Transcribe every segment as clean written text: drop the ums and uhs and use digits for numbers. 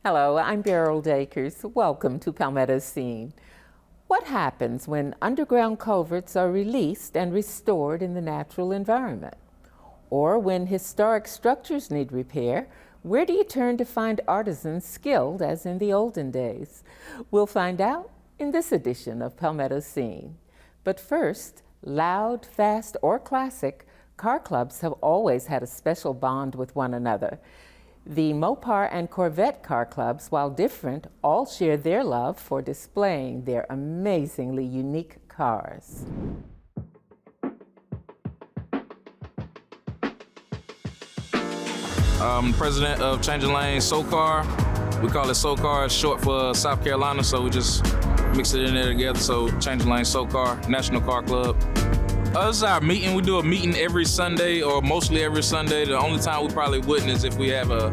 Hello, I'm Beryl Dakers. Welcome to Palmetto Scene. What happens when underground culverts are released and restored in the natural environment? Or when historic structures need repair, where do you turn to find artisans skilled as in the olden days? We'll find out in this edition of Palmetto Scene. But first, loud, fast, or classic, car clubs have always had a special bond with one another. The Mopar and Corvette car clubs, while different, all share their love for displaying their amazingly unique cars. I'm president of Changing Lanes SoCar. We call it SoCar, it's short for South Carolina, so we just mix it in there together. So Changing Lanes SoCar, National Car Club. This is our meeting. We do a meeting every Sunday, or mostly every Sunday. The only time we probably wouldn't is if we have a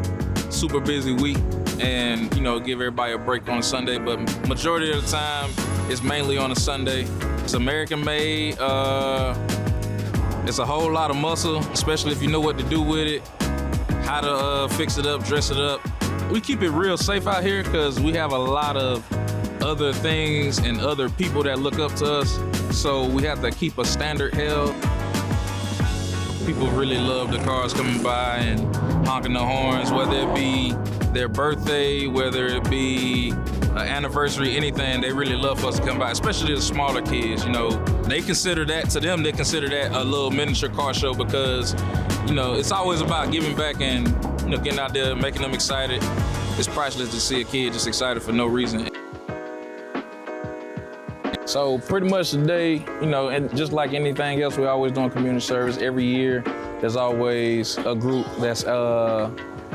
super busy week and, you know, give everybody a break on a Sunday. But majority of the time, it's mainly on a Sunday. It's American made. It's a whole lot of muscle, especially if you know what to do with it, how to fix it up, dress it up. We keep it real safe out here because we have a lot of other things and other people that look up to us. So we have to keep a standard held. People really love the cars coming by and honking the horns, whether it be their birthday, whether it be an anniversary, anything. They really love for us to come by, especially the smaller kids. You know, they consider that, to them, they consider that a little miniature car show because, you know, it's always about giving back and, you know, getting out there, making them excited. It's priceless to see a kid just excited for no reason. So pretty much today, you know, and just like anything else, we're always doing community service. Every year, there's always a group that's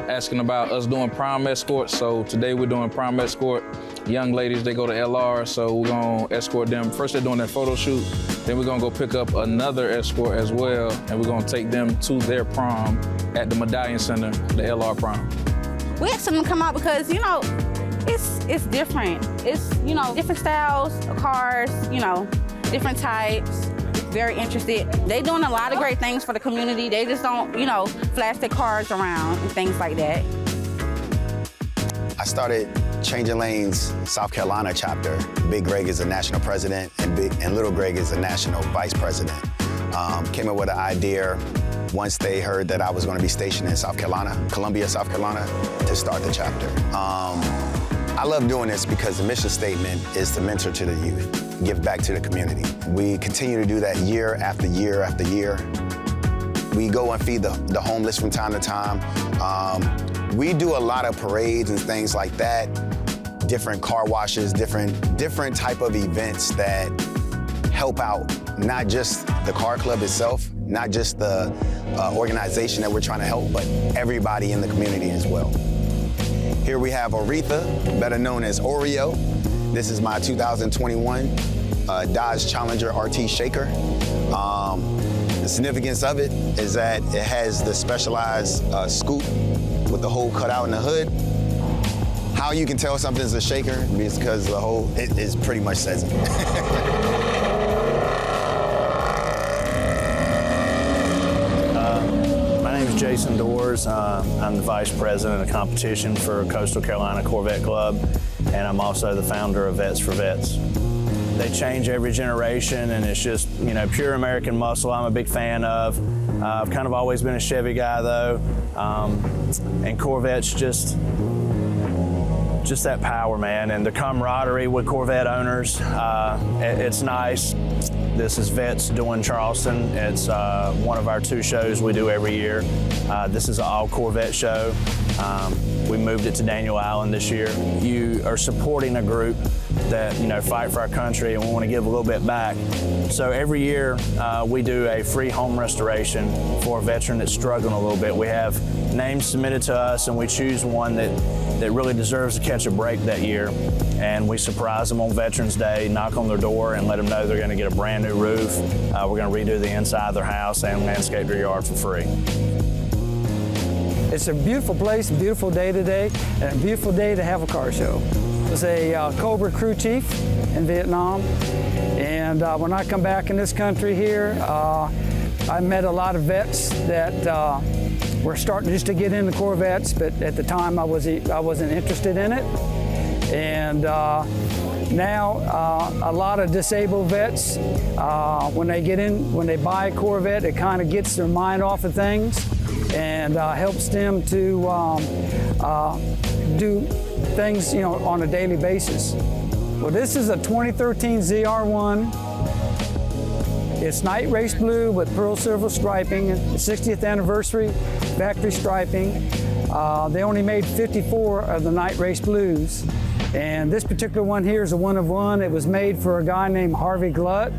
asking about us doing prom escort. So today we're doing prom escort. Young ladies, they go to LR, so we're gonna escort them. First they're doing their photo shoot, then we're gonna go pick up another escort as well, and we're gonna take them to their prom at the Medallion Center, the LR prom. We asked them to come out because, you know, it's different. It's, you know, different styles of cars, you know, different types. Very interested. They doing a lot of great things for the community. They just don't, you know, flash their cars around and things like that. I started Changing Lanes South Carolina chapter. Big Greg is the national president and Little Greg is the national vice president. Came up with an idea once they heard that I was going to be stationed in South Carolina, Columbia, South Carolina, to start the chapter. I love doing this because the mission statement is to mentor to the youth, give back to the community. We continue to do that year after year after year. We go and feed the homeless from time to time. We do a lot of parades and things like that, different car washes, different type of events that help out not just the car club itself, not just the organization that we're trying to help, but everybody in the community as well. Here we have Aretha, better known as Oreo. This is my 2021 Dodge Challenger RT Shaker. The significance of it is that it has the specialized scoop with the hole cut out in the hood. How you can tell something's a shaker is because the hole, it is pretty much says it. Jason Doors. I'm the Vice President of Competition for Coastal Carolina Corvette Club, and I'm also the founder of Vets for Vets. They change every generation, and it's just, you know, pure American muscle I'm a big fan of. I've kind of always been a Chevy guy, though, and Corvette's just that power, man, and the camaraderie with Corvette owners. It's nice. This is Vets doing Charleston. It's one of our 2 shows we do every year. This is an all Corvette show. We moved it to Daniel Island this year. You are supporting a group that fight for our country, and we want to give a little bit back. So every year we do a free home restoration for a veteran that's struggling a little bit. We have names submitted to us, and we choose one that really deserves to catch a break that year, and we surprise them on Veterans Day, knock on their door, and let them know they're going to get a brand new roof. We're going to redo the inside of their house and landscape their yard for free. It's a beautiful place, a beautiful day today, and a beautiful day to have a car show. I was a Cobra crew chief in Vietnam, and when I come back in this country here, I met a lot of vets that were starting just to get into Corvettes, but at the time I wasn't interested in it. And now a lot of disabled vets, when they buy a Corvette, it kind of gets their mind off of things and helps them to do things, on a daily basis. Well, this is a 2013 ZR1. It's night race blue with pearl silver striping, 60th anniversary factory striping. They only made 54 of the night race blues. And this particular one here is a one of one. It was made for a guy named Harvey Glutt.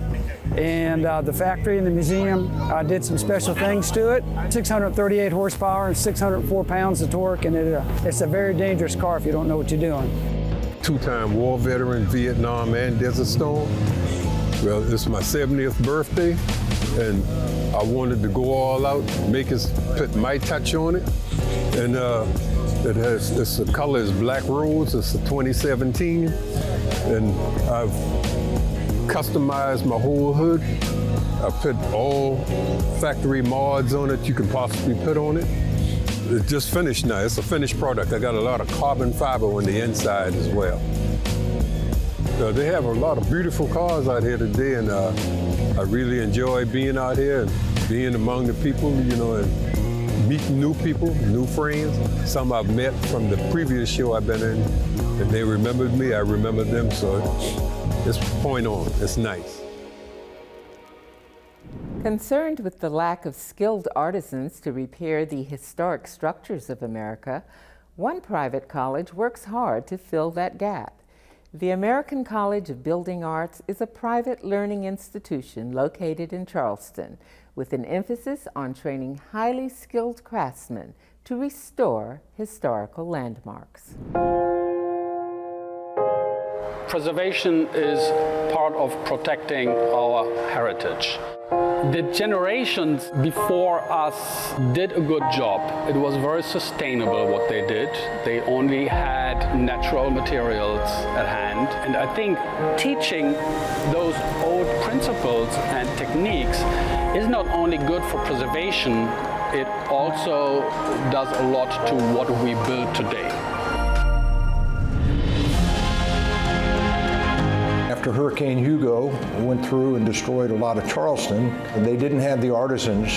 And the factory and the museum did some special things to it. 638 horsepower and 604 pounds of torque, and it's a very dangerous car if you don't know what you're doing. Two-time war veteran, Vietnam and Desert Storm. Well, it's my 70th birthday, and I wanted to go all out, put my touch on it. And the color is Black Rose. It's a 2017, and I've customized my whole hood. I put all factory mods on it you can possibly put on it. It's just finished now. It's a finished product. I got a lot of carbon fiber on the inside as well. They have a lot of beautiful cars out here today, and I really enjoy being out here and being among the people, and meeting new people, new friends. Some I've met from the previous show I've been in, and they remembered me, I remembered them, so it's point on. It's nice. Concerned with the lack of skilled artisans to repair the historic structures of America, one private college works hard to fill that gap. The American College of Building Arts is a private learning institution located in Charleston, with an emphasis on training highly skilled craftsmen to restore historical landmarks. Preservation is part of protecting our heritage. The generations before us did a good job. It was very sustainable what they did. They only had natural materials at hand. And I think teaching those old principles and techniques is not only good for preservation, it also does a lot to what we build today. After Hurricane Hugo went through and destroyed a lot of Charleston, they didn't have the artisans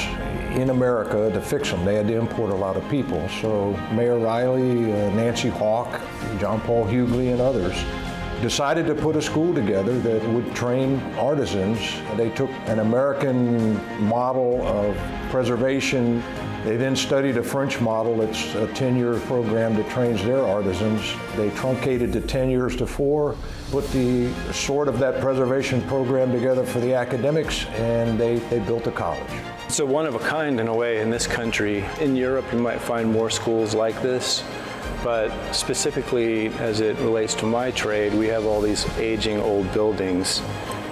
in America to fix them. They had to import a lot of people. So Mayor Riley, Nancy Hawk, John Paul Hughley, and others decided to put a school together that would train artisans. They took an American model of preservation. They then studied a French model. It's a 10-year program that trains their artisans. They truncated to 10 years to 4, put the sort of that preservation program together for the academics, and they built a college. So one of a kind in a way in this country. In Europe, you might find more schools like this, but specifically as it relates to my trade, we have all these aging old buildings,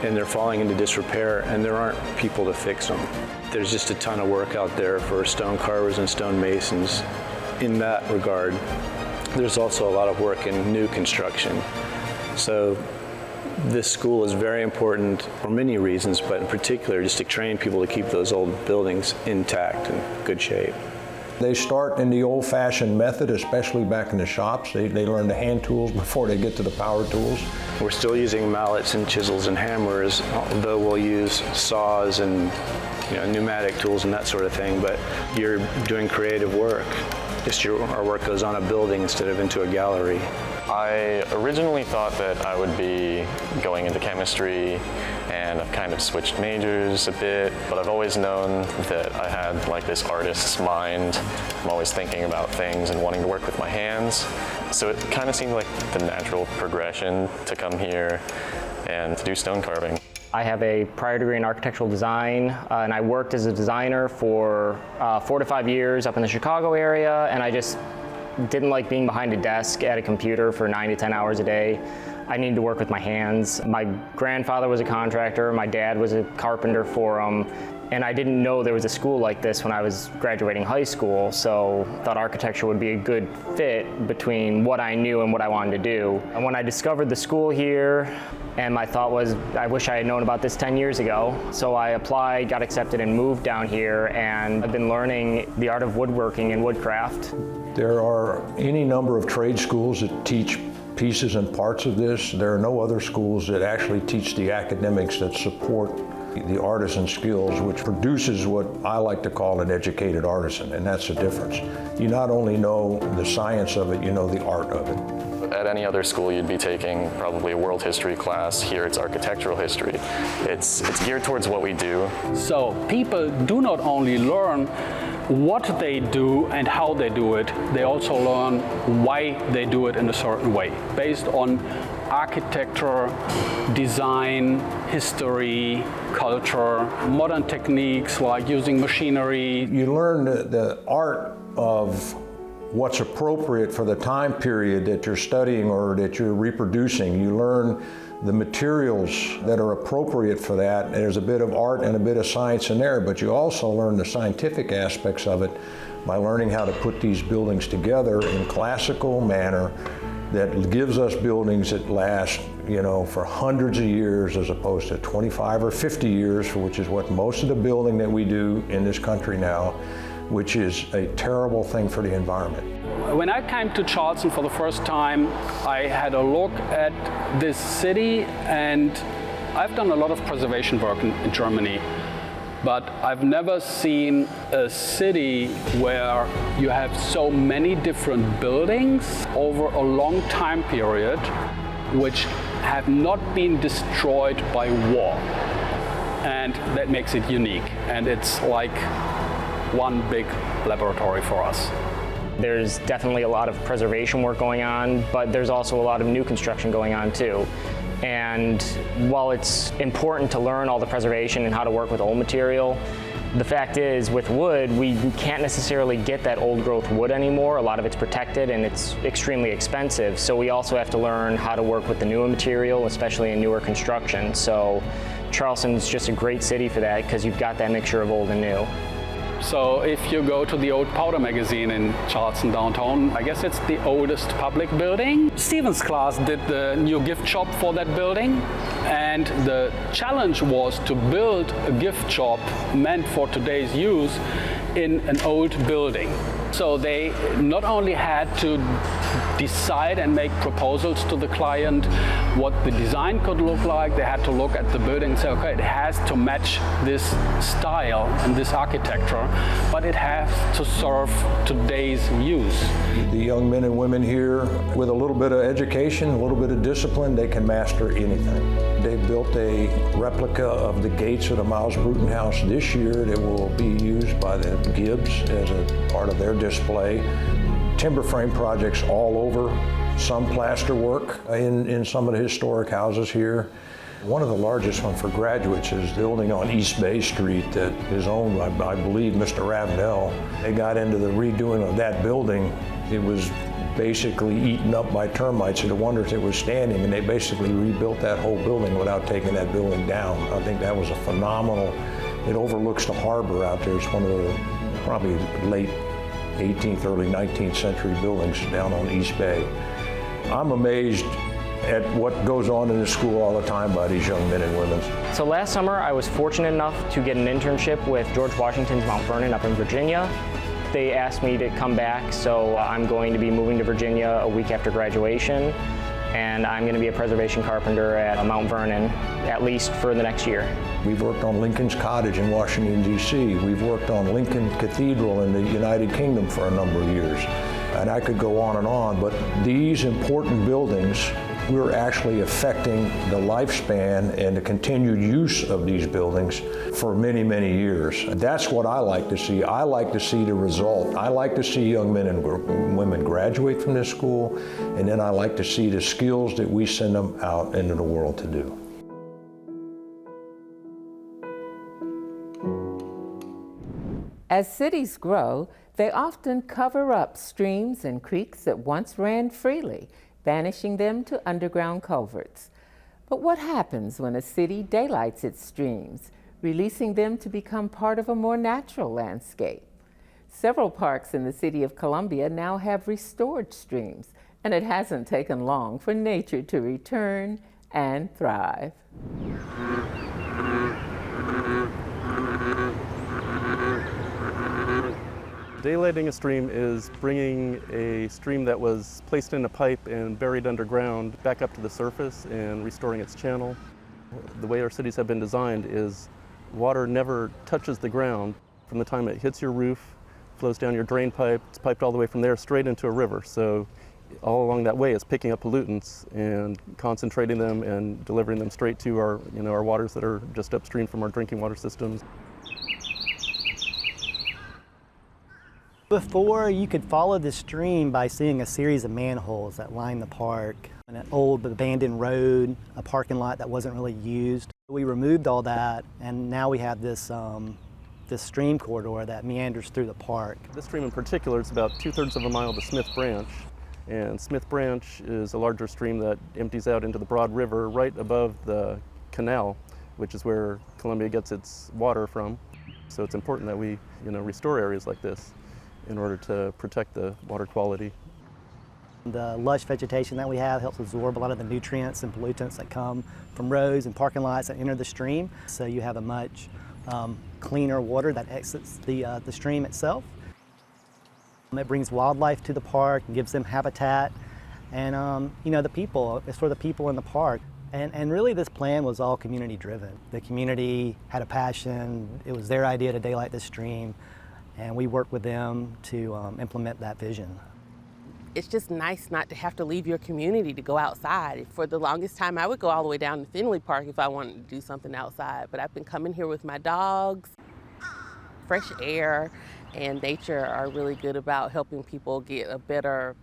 and they're falling into disrepair, and there aren't people to fix them. There's just a ton of work out there for stone carvers and stone masons in that regard. There's also a lot of work in new construction. So this school is very important for many reasons, but in particular just to train people to keep those old buildings intact and good shape. They start in the old-fashioned method, especially back in the shops. They learn the hand tools before they get to the power tools. We're still using mallets and chisels and hammers, although we'll use saws and pneumatic tools and that sort of thing, but you're doing creative work. Just our work goes on a building instead of into a gallery. I originally thought that I would be going into chemistry, and I've kind of switched majors a bit, but I've always known that I had like this artist's mind. I'm always thinking about things and wanting to work with my hands. So it kind of seemed like the natural progression to come here and to do stone carving. I have a prior degree in architectural design, and I worked as a designer for 4 to 5 years up in the Chicago area, and I just didn't like being behind a desk at a computer for 9 to 10 hours a day. I needed to work with my hands. My grandfather was a contractor, my dad was a carpenter for him, and I didn't know there was a school like this when I was graduating high school, so I thought architecture would be a good fit between what I knew and what I wanted to do. And when I discovered the school here, and my thought was, I wish I had known about this 10 years ago. So I applied, got accepted, and moved down here, and I've been learning the art of woodworking and woodcraft. There are any number of trade schools that teach pieces and parts of this. There are no other schools that actually teach the academics that support the artisan skills, which produces what I like to call an educated artisan, and that's the difference. You not only know the science of it, you know the art of it. At any other school, you'd be taking probably a world history class. Here, it's architectural history. It's geared towards what we do. So people do not only learn what they do and how they do it, they also learn why they do it in a certain way, based on architecture, design, history, culture, modern techniques like using machinery. You learn the art of what's appropriate for the time period that you're studying or that you're reproducing. You learn the materials that are appropriate for that. There's a bit of art and a bit of science in there, but you also learn the scientific aspects of it by learning how to put these buildings together in classical manner that gives us buildings that last, for hundreds of years as opposed to 25 or 50 years, which is what most of the building that we do in this country now, which is a terrible thing for the environment. When I came to Charleston for the first time, I had a look at this city, and I've done a lot of preservation work in Germany, but I've never seen a city where you have so many different buildings over a long time period which have not been destroyed by war. And that makes it unique, and it's like one big laboratory for us. There's definitely a lot of preservation work going on, but there's also a lot of new construction going on too. And while it's important to learn all the preservation and how to work with old material, the fact is with wood, we can't necessarily get that old growth wood anymore. A lot of it's protected and it's extremely expensive. So we also have to learn how to work with the newer material, especially in newer construction. So Charleston's just a great city for that because you've got that mixture of old and new. So if you go to the old Powder magazine in Charleston downtown, I guess it's the oldest public building. Stevens class did the new gift shop for that building, and the challenge was to build a gift shop meant for today's use in an old building. So they not only had to decide and make proposals to the client what the design could look like, they had to look at the building and say, okay, it has to match this style and this architecture, but it has to serve today's use. The young men and women here, with a little bit of education, a little bit of discipline, they can master anything. They built a replica of the gates of the Miles Bruton House this year that will be used by the Gibbs as a part of their display. Timber frame projects all over, some plaster work in some of the historic houses here. One of the largest ones for graduates is the building on East Bay Street that is owned by, I believe, Mr. Ravenel. They got into the redoing of that building. It was basically eaten up by termites, and the wonders it was standing, and they basically rebuilt that whole building without taking that building down. I think that was a phenomenal, it overlooks the harbor out there. It's one of the probably late 18th, early 19th century buildings down on East Bay. I'm amazed at what goes on in the school all the time by these young men and women. So last summer, I was fortunate enough to get an internship with George Washington's Mount Vernon up in Virginia. They asked me to come back, so I'm going to be moving to Virginia a week after graduation, and I'm going to be a preservation carpenter at Mount Vernon, at least for the next year. We've worked on Lincoln's Cottage in Washington, D.C. We've worked on Lincoln Cathedral in the United Kingdom for a number of years. and I could go on, but these important buildings, we're actually affecting the lifespan and the continued use of these buildings for many, many years. That's what I like to see. I like to see the result. I like to see young men and women graduate from this school, and then I like to see the skills that we send them out into the world to do. As cities grow, they often cover up streams and creeks that once ran freely, banishing them to underground culverts. But what happens when a city daylights its streams, releasing them to become part of a more natural landscape? Several parks in the city of Columbia now have restored streams, and it hasn't taken long for nature to return and thrive. Daylighting a stream is bringing a stream that was placed in a pipe and buried underground back up to the surface and restoring its channel. The way our cities have been designed is water never touches the ground. From the time it hits your roof, flows down your drain pipe, it's piped all the way from there straight into a river. So all along that way it's picking up pollutants and concentrating them and delivering them straight to our, our waters that are just upstream from our drinking water systems. Before, you could follow the stream by seeing a series of manholes that line the park, an old abandoned road, a parking lot that wasn't really used. We removed all that, and now we have this stream corridor that meanders through the park. This stream in particular is about 2/3 of a mile to Smith Branch, and Smith Branch is a larger stream that empties out into the Broad River right above the canal, which is where Columbia gets its water from. So it's important that we, restore areas like this in order to protect the water quality. The lush vegetation that we have helps absorb a lot of the nutrients and pollutants that come from roads and parking lots that enter the stream. So you have a much cleaner water that exits the stream itself. It brings wildlife to the park and gives them habitat. And the people, it's for the people in the park. And really this plan was all community driven. The community had a passion. It was their idea to daylight the stream. And we worked with them to implement that vision. It's just nice not to have to leave your community to go outside. For the longest time, I would go all the way down to Finley Park if I wanted to do something outside. But I've been coming here with my dogs. Fresh air and nature are really good about helping people get a better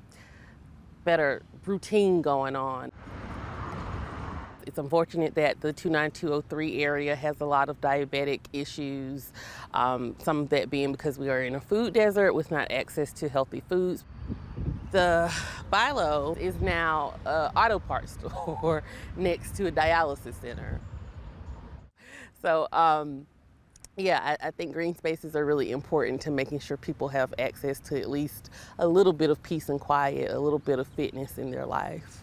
routine going on. It's unfortunate that the 29203 area has a lot of diabetic issues, some of that being because we are in a food desert with not access to healthy foods. The Bilo is now an auto parts store next to a dialysis center. So I think green spaces are really important to making sure people have access to at least a little bit of peace and quiet, a little bit of fitness in their life.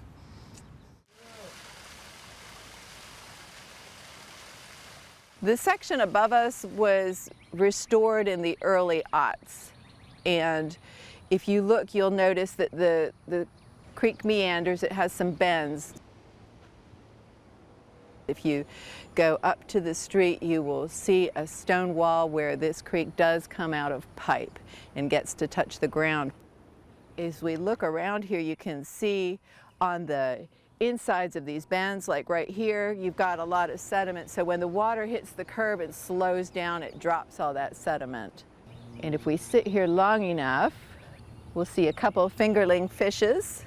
The section above us was restored in the early aughts, and if you look, you'll notice that the creek meanders. It has some bends. If you go up to the street, you will see a stone wall where this creek does come out of pipe and gets to touch the ground. As we look around here, you can see on the insides of these bends, like right here, you've got a lot of sediment. So when the water hits the curb and slows down, it drops all that sediment. And if we sit here long enough, we'll see a couple of fingerling fishes.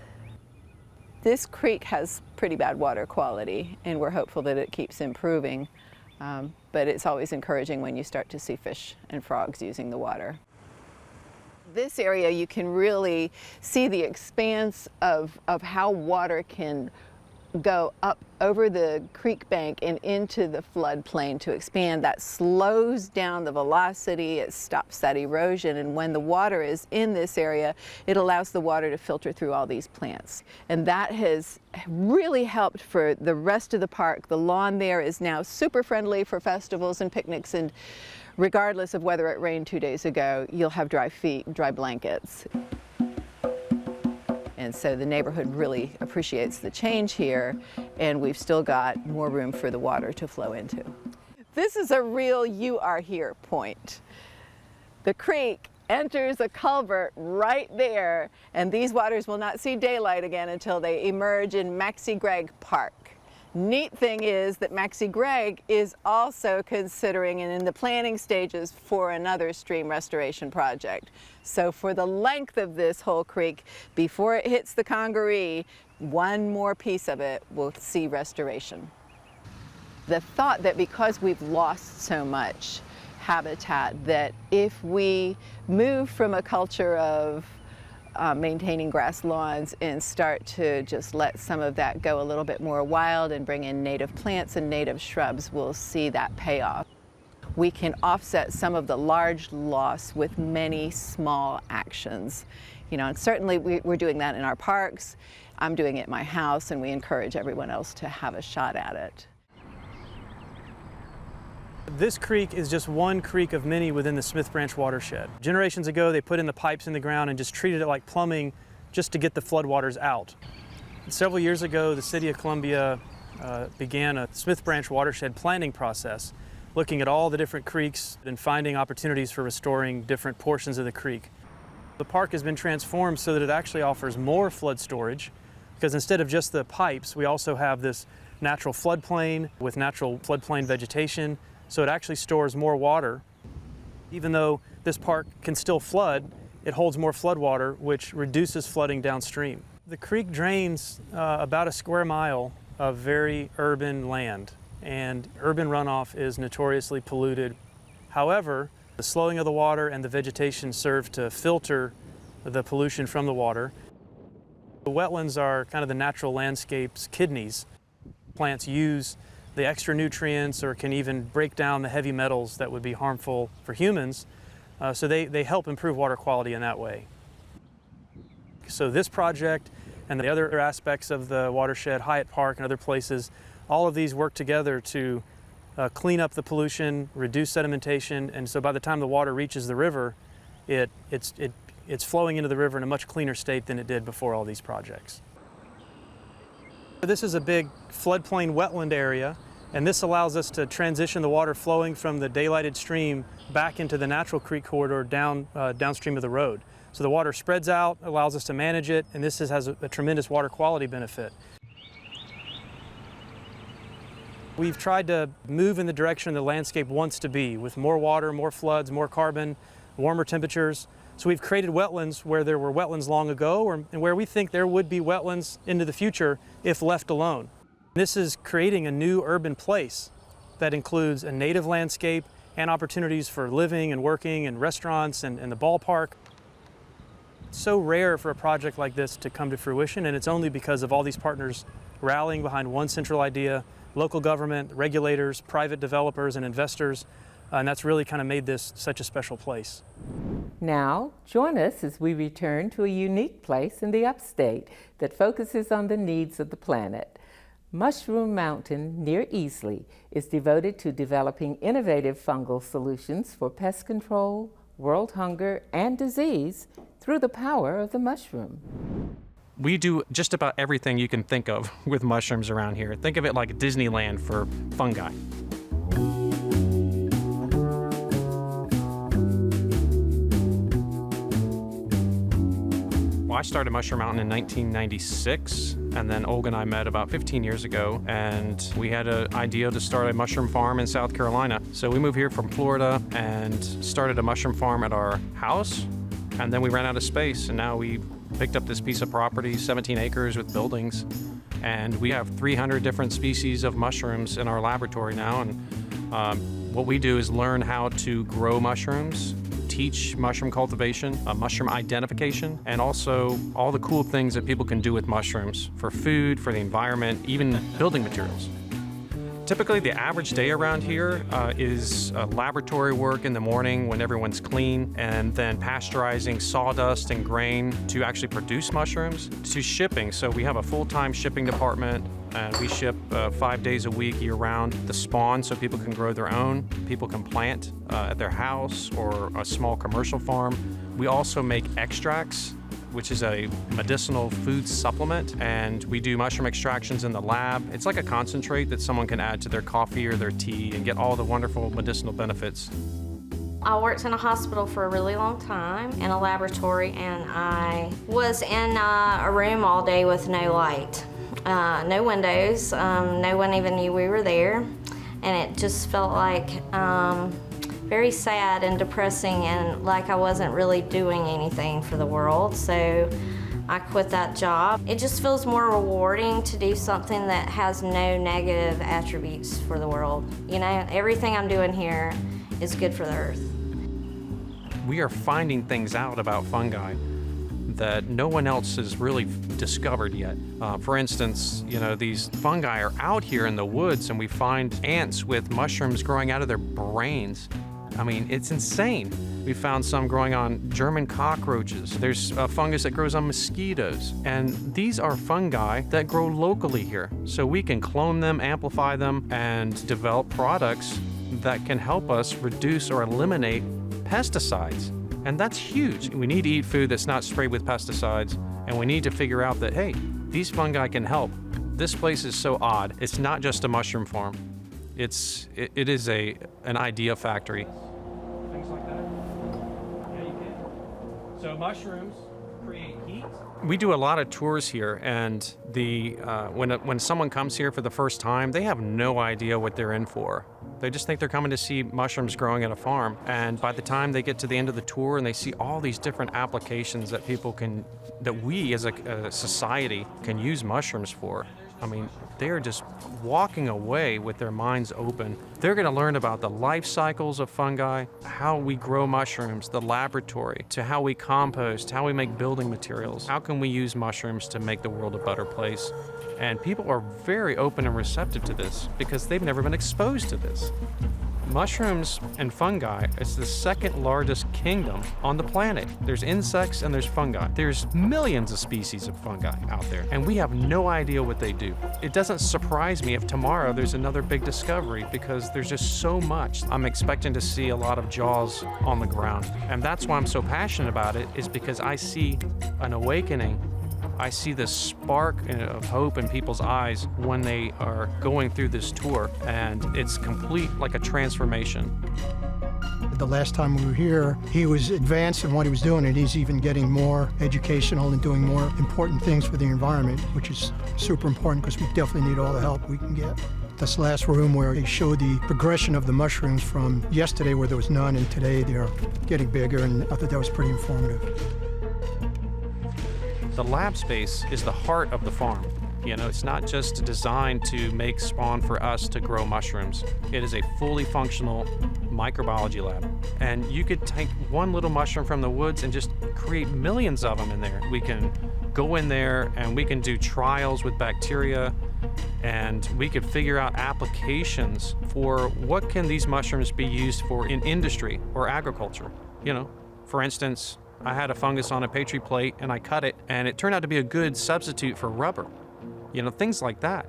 This creek has pretty bad water quality, and we're hopeful that it keeps improving. But it's always encouraging when you start to see fish and frogs using the water. This area, you can really see the expanse of how water can go up over the creek bank and into the floodplain to expand. That slows down the velocity, it stops that erosion, and when the water is in this area, it allows the water to filter through all these plants. And that has really helped for the rest of the park. The lawn there is now super friendly for festivals and picnics, and regardless of whether it rained 2 days ago, you'll have dry feet, dry blankets. And so the neighborhood really appreciates the change here, and we've still got more room for the water to flow into. This is a real you are here point. The creek enters a culvert right there, and these waters will not see daylight again until they emerge in Maxie Gregg Park. Neat thing is that Maxie Gregg is also considering and in the planning stages for another stream restoration project. So for the length of this whole creek, before it hits the Congaree, one more piece of it will see restoration. The thought that because we've lost so much habitat, that if we move from a culture of maintaining grass lawns and start to just let some of that go a little bit more wild and bring in native plants and native shrubs, we'll see that pay off. We can offset some of the large loss with many small actions. You know, and certainly we're doing that in our parks. I'm doing it at my house, and we encourage everyone else to have a shot at it. This creek is just one creek of many within the Smith Branch watershed. Generations ago, they put in the pipes in the ground and just treated it like plumbing just to get the floodwaters out. Several years ago, the City of Columbia began a Smith Branch watershed planning process, looking at all the different creeks and finding opportunities for restoring different portions of the creek. The park has been transformed so that it actually offers more flood storage, because instead of just the pipes, we also have this natural floodplain with natural floodplain vegetation. So it actually stores more water. Even though this park can still flood, it holds more flood water, which reduces flooding downstream. The creek drains about a square mile of very urban land, and urban runoff is notoriously polluted. However, the slowing of the water and the vegetation serve to filter the pollution from the water. The wetlands are kind of the natural landscape's kidneys. Plants use the extra nutrients or can even break down the heavy metals that would be harmful for humans. So they help improve water quality in that way. So this project and the other aspects of the watershed, Hyatt Park and other places, all of these work together to clean up the pollution, reduce sedimentation, and so by the time the water reaches the river, it's flowing into the river in a much cleaner state than it did before all these projects. This is a big floodplain wetland area, and this allows us to transition the water flowing from the daylighted stream back into the natural creek corridor downstream of the road. So the water spreads out, allows us to manage it, and this has a tremendous water quality benefit. We've tried to move in the direction the landscape wants to be, with more water, more floods, more carbon, warmer temperatures. So we've created wetlands where there were wetlands long ago, and where we think there would be wetlands into the future if left alone. This is creating a new urban place that includes a native landscape and opportunities for living and working and restaurants and the ballpark. It's so rare for a project like this to come to fruition, and it's only because of all these partners rallying behind one central idea: local government, regulators, private developers, and investors. And that's really kind of made this such a special place. Now, join us as we return to a unique place in the upstate that focuses on the needs of the planet. Mushroom Mountain near Easley is devoted to developing innovative fungal solutions for pest control, world hunger, and disease through the power of the mushroom. We do just about everything you can think of with mushrooms around here. Think of it like Disneyland for fungi. I started Mushroom Mountain in 1996, and then Olga and I met about 15 years ago, and we had an idea to start a mushroom farm in South Carolina. So we moved here from Florida and started a mushroom farm at our house, and then we ran out of space, and now we picked up this piece of property, 17 acres with buildings, and we have 300 different species of mushrooms in our laboratory now. And what we do is learn how to grow mushrooms, teach mushroom cultivation, mushroom identification, and also all the cool things that people can do with mushrooms for food, for the environment, even building materials. Typically, the average day around here is laboratory work in the morning when everyone's clean, and then pasteurizing sawdust and grain to actually produce mushrooms, to shipping. So we have a full-time shipping department, and we ship 5 days a week year-round. The spawn, so people can grow their own. People can plant at their house or a small commercial farm. We also make extracts, which is a medicinal food supplement, and we do mushroom extractions in the lab. It's like a concentrate that someone can add to their coffee or their tea and get all the wonderful medicinal benefits. I worked in a hospital for a really long time in a laboratory, and I was in a room all day with no light, no windows, no one even knew we were there, and it just felt like very sad and depressing, and like I wasn't really doing anything for the world, so I quit that job. It just feels more rewarding to do something that has no negative attributes for the world. You know, everything I'm doing here is good for the earth. We are finding things out about fungi that no one else has really discovered yet. For instance, you know, these fungi are out here in the woods, and we find ants with mushrooms growing out of their brains. I mean, it's insane. We found some growing on German cockroaches. There's a fungus that grows on mosquitoes. And these are fungi that grow locally here. So we can clone them, amplify them, and develop products that can help us reduce or eliminate pesticides. And that's huge. We need to eat food that's not sprayed with pesticides. And we need to figure out that, hey, these fungi can help. This place is so odd. It's not just a mushroom farm. It is an idea factory. Things like that. Yeah, you can. So mushrooms create heat. We do a lot of tours here, and when someone comes here for the first time, they have no idea what they're in for. They just think they're coming to see mushrooms growing at a farm, and by the time they get to the end of the tour and they see all these different applications that we as a society can use mushrooms for, I mean, they're just walking away with their minds open. They're going to learn about the life cycles of fungi, how we grow mushrooms, the laboratory, to how we compost, how we make building materials. How can we use mushrooms to make the world a better place? And people are very open and receptive to this because they've never been exposed to this. Mushrooms and fungi is the second largest kingdom on the planet. There's insects and there's fungi. There's millions of species of fungi out there, and we have no idea what they do. It doesn't surprise me if tomorrow there's another big discovery because there's just so much. I'm expecting to see a lot of jaws on the ground, and that's why I'm so passionate about it, is because I see an awakening. I see this spark of hope in people's eyes when they are going through this tour, and it's complete, like a transformation. The last time we were here, he was advanced in what he was doing, and he's even getting more educational and doing more important things for the environment, which is super important because we definitely need all the help we can get. This last room where he showed the progression of the mushrooms from yesterday where there was none, and today they're getting bigger, and I thought that was pretty informative. The lab space is the heart of the farm. You know, it's not just designed to make spawn for us to grow mushrooms. It is a fully functional microbiology lab. And you could take one little mushroom from the woods and just create millions of them in there. We can go in there and we can do trials with bacteria, and we could figure out applications for what can these mushrooms be used for in industry or agriculture. You know, for instance, I had a fungus on a Petri plate and I cut it, and it turned out to be a good substitute for rubber. You know, things like that.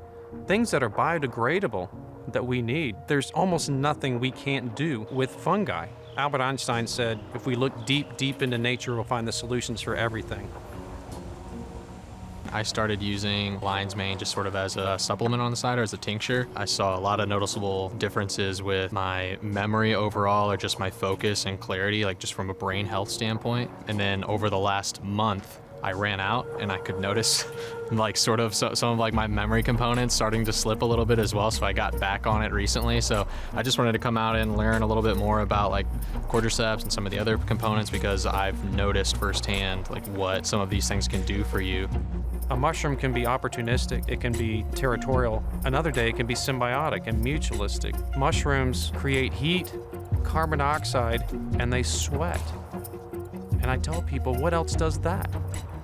Things that are biodegradable that we need. There's almost nothing we can't do with fungi. Albert Einstein said, if we look deep, deep into nature, we'll find the solutions for everything. I started using lion's mane just sort of as a supplement on the side or as a tincture. I saw a lot of noticeable differences with my memory overall, or just my focus and clarity, like just from a brain health standpoint. And then over the last month, I ran out and I could notice like sort of some of like my memory components starting to slip a little bit as well. So I got back on it recently. So I just wanted to come out and learn a little bit more about like cordyceps and some of the other components, because I've noticed firsthand like what some of these things can do for you. A mushroom can be opportunistic, it can be territorial. Another day it can be symbiotic and mutualistic. Mushrooms create heat, carbon dioxide, and they sweat. And I tell people, what else does that?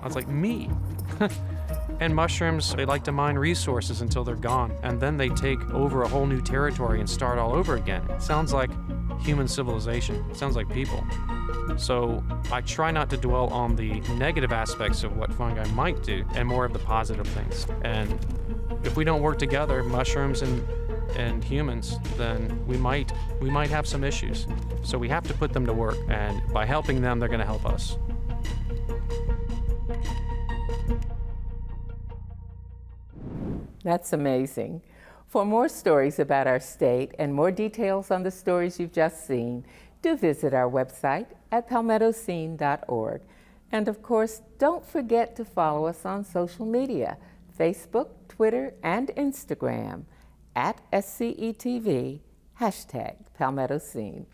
I was like, me. And mushrooms, they like to mine resources until they're gone, and then they take over a whole new territory and start all over again. It sounds like human civilization. It sounds like people. So I try not to dwell on the negative aspects of what fungi might do, and more of the positive things. And if we don't work together, mushrooms and humans, then we might have some issues. So we have to put them to work, and by helping them, they're going to help us. That's amazing. For more stories about our state and more details on the stories you've just seen, do visit our website at palmettoscene.org. And of course, don't forget to follow us on social media, Facebook, Twitter, and Instagram at SCETV, #Palmetto Scene.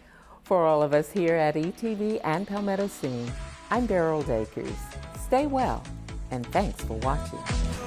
For all of us here at ETV and Palmetto Scene, I'm Beryl Dakers. Stay well, and thanks for watching.